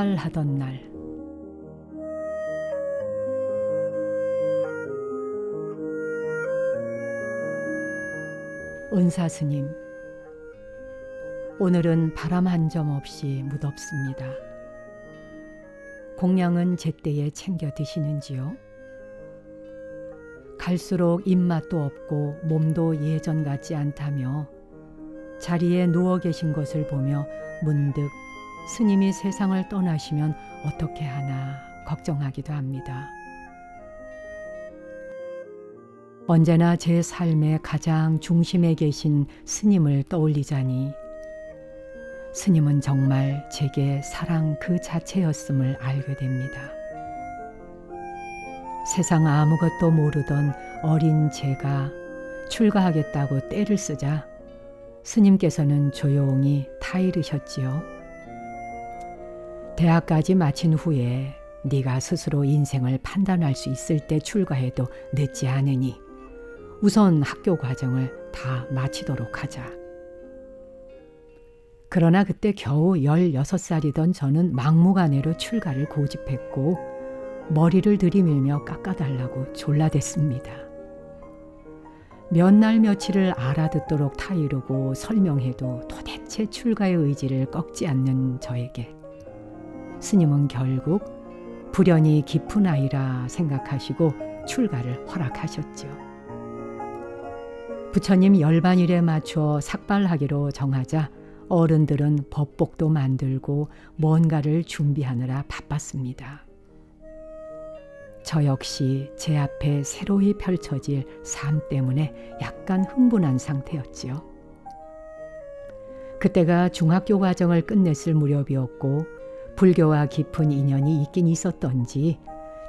삭발하던 날. 은사 스님, 오늘은 바람 한 점 없이 무덥습니다. 공양은 제때에 챙겨 드시는지요? 갈수록 입맛도 없고 몸도 예전 같지 않다며 자리에 누워 계신 것을 보며 문득 스님이 세상을 떠나시면 어떻게 하나 걱정하기도 합니다. 언제나 제 삶의 가장 중심에 계신 스님을 떠올리자니 스님은 정말 제게 사랑 그 자체였음을 알게 됩니다. 세상 아무것도 모르던 어린 제가 출가하겠다고 떼를 쓰자 스님께서는 조용히 타이르셨지요. 대학까지 마친 후에 네가 스스로 인생을 판단할 수 있을 때 출가해도 늦지 않으니 우선 학교 과정을 다 마치도록 하자. 그러나 그때 겨우 16살이던 저는 막무가내로 출가를 고집했고 머리를 들이밀며 깎아달라고 졸라댔습니다. 몇 날 며칠을 알아듣도록 타이르고 설명해도 도대체 출가의 의지를 꺾지 않는 저에게 스님은 결국 불연이 깊은 아이라 생각하시고 출가를 허락하셨죠. 부처님 열반일에 맞춰 삭발하기로 정하자 어른들은 법복도 만들고 뭔가를 준비하느라 바빴습니다. 저 역시 제 앞에 새로이 펼쳐질 삶 때문에 약간 흥분한 상태였지요. 그때가 중학교 과정을 끝냈을 무렵이었고 불교와 깊은 인연이 있긴 있었던지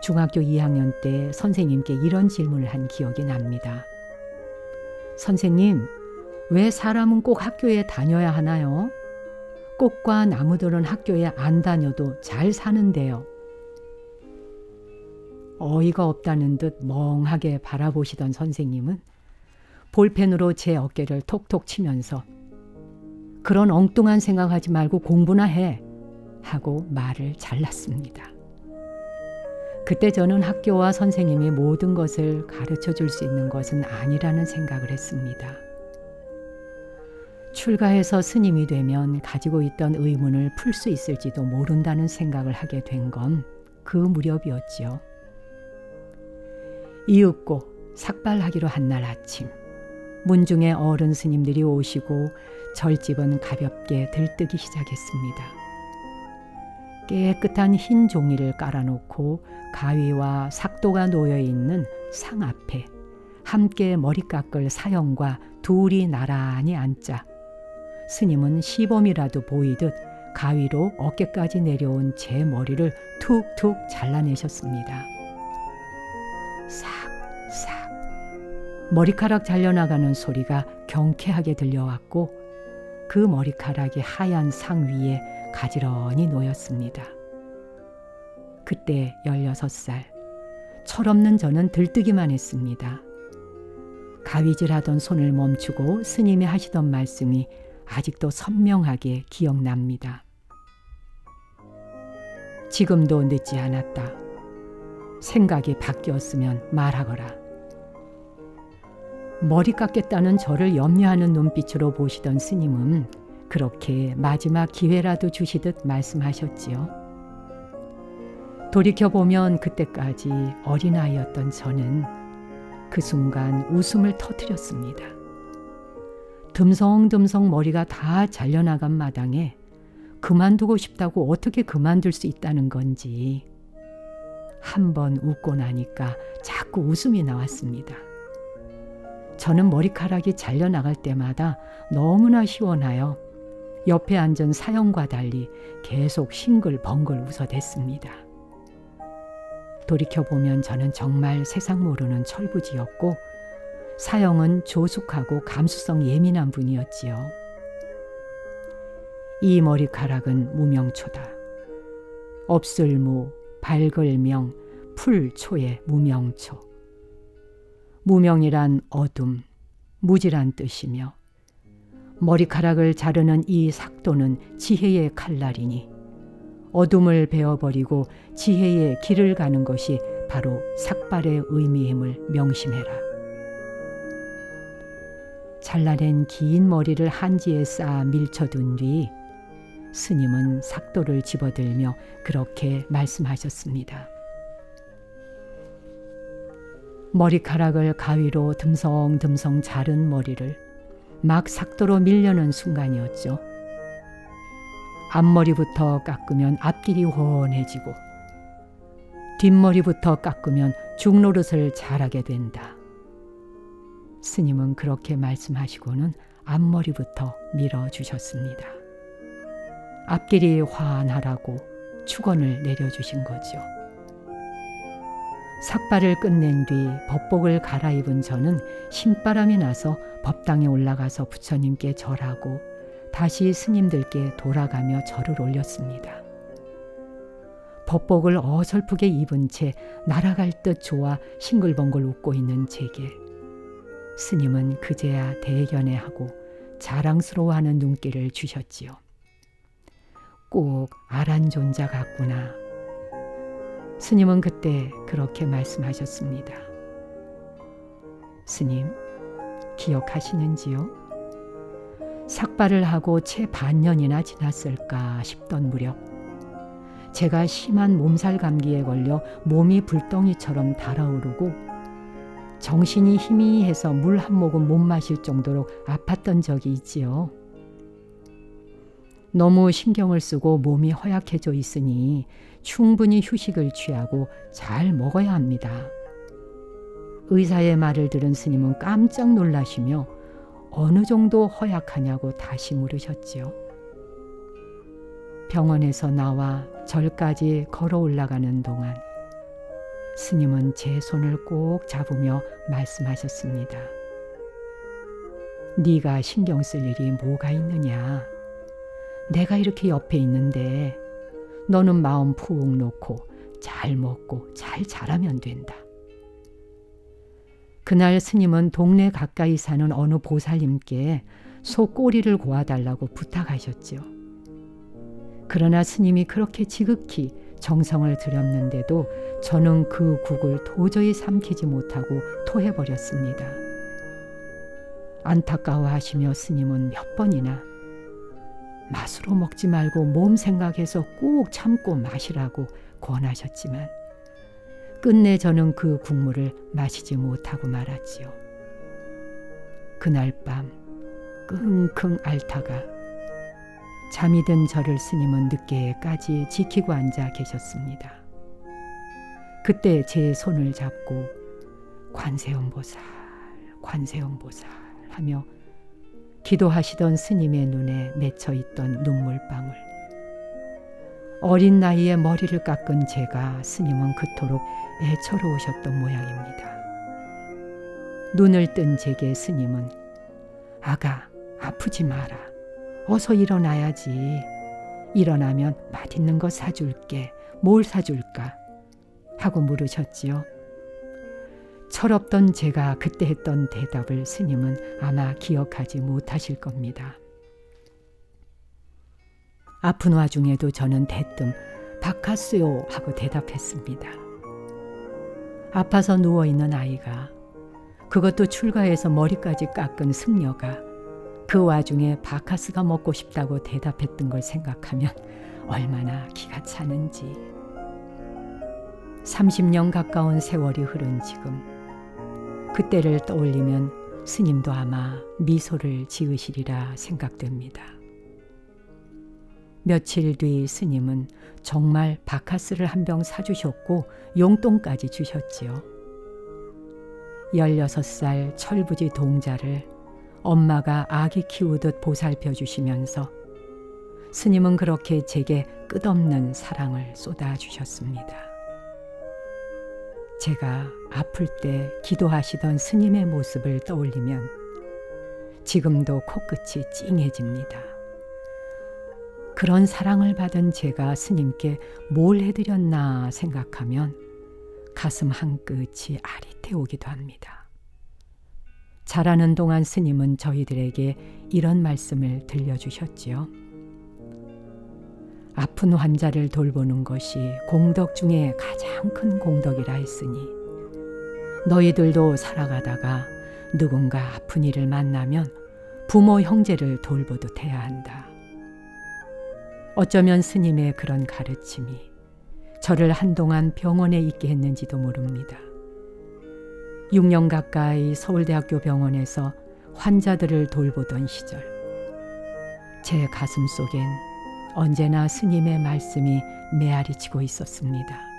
중학교 2학년 때 선생님께 이런 질문을 한 기억이 납니다. 선생님, 왜 사람은 꼭 학교에 다녀야 하나요? 꽃과 나무들은 학교에 안 다녀도 잘 사는데요. 어이가 없다는 듯 멍하게 바라보시던 선생님은 볼펜으로 제 어깨를 톡톡 치면서 그런 엉뚱한 생각하지 말고 공부나 해 하고 말을 잘랐습니다. 그때 저는 학교와 선생님이 모든 것을 가르쳐 줄 수 있는 것은 아니라는 생각을 했습니다. 출가해서 스님이 되면 가지고 있던 의문을 풀 수 있을지도 모른다는 생각을 하게 된 건 그 무렵이었지요. 이윽고 삭발하기로 한 날 아침, 문중에 어른 스님들이 오시고 절집은 가볍게 들뜨기 시작했습니다. 깨끗한 흰 종이를 깔아놓고 가위와 삭도가 놓여있는 상 앞에 함께 머리 깎을 사형과 둘이 나란히 앉자 스님은 시범이라도 보이듯 가위로 어깨까지 내려온 제 머리를 툭툭 잘라내셨습니다. 싹싹 머리카락 잘려나가는 소리가 경쾌하게 들려왔고 그 머리카락이 하얀 상 위에 가지런히 놓였습니다. 그때 16살, 철없는 저는 들뜨기만 했습니다. 가위질하던 손을 멈추고 스님이 하시던 말씀이 아직도 선명하게 기억납니다. 지금도 늦지 않았다. 생각이 바뀌었으면 말하거라. 머리 깎겠다는 저를 염려하는 눈빛으로 보시던 스님은 그렇게 마지막 기회라도 주시듯 말씀하셨지요. 돌이켜보면 그때까지 어린아이였던 저는 그 순간 웃음을 터뜨렸습니다. 듬성듬성 머리가 다 잘려나간 마당에 그만두고 싶다고 어떻게 그만둘 수 있다는 건지 한번 웃고 나니까 자꾸 웃음이 나왔습니다. 저는 머리카락이 잘려나갈 때마다 너무나 시원하여 옆에 앉은 사형과 달리 계속 싱글벙글 웃어댔습니다. 돌이켜보면 저는 정말 세상 모르는 철부지였고 사형은 조숙하고 감수성 예민한 분이었지요. 이 머리카락은 무명초다. 없을무, 밝을명, 풀초의 무명초. 무명이란 어둠, 무지란 뜻이며 머리카락을 자르는 이 삭도는 지혜의 칼날이니 어둠을 베어버리고 지혜의 길을 가는 것이 바로 삭발의 의미임을 명심해라. 잘라낸 긴 머리를 한지에 쌓아 밀쳐둔 뒤 스님은 삭도를 집어들며 그렇게 말씀하셨습니다. 머리카락을 가위로 듬성듬성 자른 머리를 막 삭도로 밀려는 순간이었죠. 앞머리부터 깎으면 앞길이 훤해지고 뒷머리부터 깎으면 죽노릇을 잘하게 된다. 스님은 그렇게 말씀하시고는 앞머리부터 밀어주셨습니다. 앞길이 환하라고 축원을 내려주신 거죠. 삭발을 끝낸 뒤 법복을 갈아입은 저는 신바람이 나서 법당에 올라가서 부처님께 절하고 다시 스님들께 돌아가며 절을 올렸습니다. 법복을 어설프게 입은 채 날아갈 듯 좋아 싱글벙글 웃고 있는 제게 스님은 그제야 대견해하고 자랑스러워하는 눈길을 주셨지요. 꼭 아란존자 같구나. 스님은 그때 그렇게 말씀하셨습니다. 스님, 기억하시는지요? 삭발을 하고 채 반년이나 지났을까 싶던 무렵 제가 심한 몸살 감기에 걸려 몸이 불덩이처럼 달아오르고 정신이 희미해서 물 한 모금 못 마실 정도로 아팠던 적이 있지요. 너무 신경을 쓰고 몸이 허약해져 있으니 충분히 휴식을 취하고 잘 먹어야 합니다. 의사의 말을 들은 스님은 깜짝 놀라시며 어느 정도 허약하냐고 다시 물으셨지요. 병원에서 나와 절까지 걸어 올라가는 동안 스님은 제 손을 꼭 잡으며 말씀하셨습니다. 네가 신경 쓸 일이 뭐가 있느냐. 내가 이렇게 옆에 있는데 너는 마음 푹 놓고 잘 먹고 잘 자라면 된다. 그날 스님은 동네 가까이 사는 어느 보살님께 소 꼬리를 고아달라고 부탁하셨지요. 그러나 스님이 그렇게 지극히 정성을 들였는데도 저는 그 국을 도저히 삼키지 못하고 토해버렸습니다. 안타까워하시며 스님은 몇 번이나 맛으로 먹지 말고 몸 생각해서 꼭 참고 마시라고 권하셨지만 끝내 저는 그 국물을 마시지 못하고 말았지요. 그날 밤 끙끙 앓다가 잠이 든 저를 스님은 늦게까지 지키고 앉아 계셨습니다. 그때 제 손을 잡고 관세음보살, 관세음보살 하며 기도하시던 스님의 눈에 맺혀있던 눈물방울. 어린 나이에 머리를 깎은 제가 스님은 그토록 애처로우셨던 모양입니다. 눈을 뜬 제게 스님은 아가, 아프지 마라. 어서 일어나야지. 일어나면 맛있는 거 사줄게. 뭘 사줄까? 하고 물으셨지요. 철없던 제가 그때 했던 대답을 스님은 아마 기억하지 못하실 겁니다. 아픈 와중에도 저는 대뜸 바카스요 하고 대답했습니다. 아파서 누워있는 아이가, 그것도 출가해서 머리까지 깎은 승려가 그 와중에 바카스가 먹고 싶다고 대답했던 걸 생각하면 얼마나 기가 차는지. 30년 가까운 세월이 흐른 지금 그때를 떠올리면 스님도 아마 미소를 지으시리라 생각됩니다. 며칠 뒤 스님은 정말 바카스를 한 병 사주셨고 용돈까지 주셨지요. 16살 철부지 동자를 엄마가 아기 키우듯 보살펴 주시면서 스님은 그렇게 제게 끝없는 사랑을 쏟아주셨습니다. 제가 아플 때 기도하시던 스님의 모습을 떠올리면 지금도 코끝이 찡해집니다. 그런 사랑을 받은 제가 스님께 뭘 해드렸나 생각하면 가슴 한끝이 아릿해오기도 합니다. 자라는 동안 스님은 저희들에게 이런 말씀을 들려주셨지요. 아픈 환자를 돌보는 것이 공덕 중에 가장 큰 공덕이라 했으니 너희들도 살아가다가 누군가 아픈 이를 만나면 부모 형제를 돌보듯 해야 한다. 어쩌면 스님의 그런 가르침이 저를 한동안 병원에 있게 했는지도 모릅니다. 6년 가까이 서울대학교 병원에서 환자들을 돌보던 시절, 제 가슴 속엔 언제나 스님의 말씀이 메아리치고 있었습니다.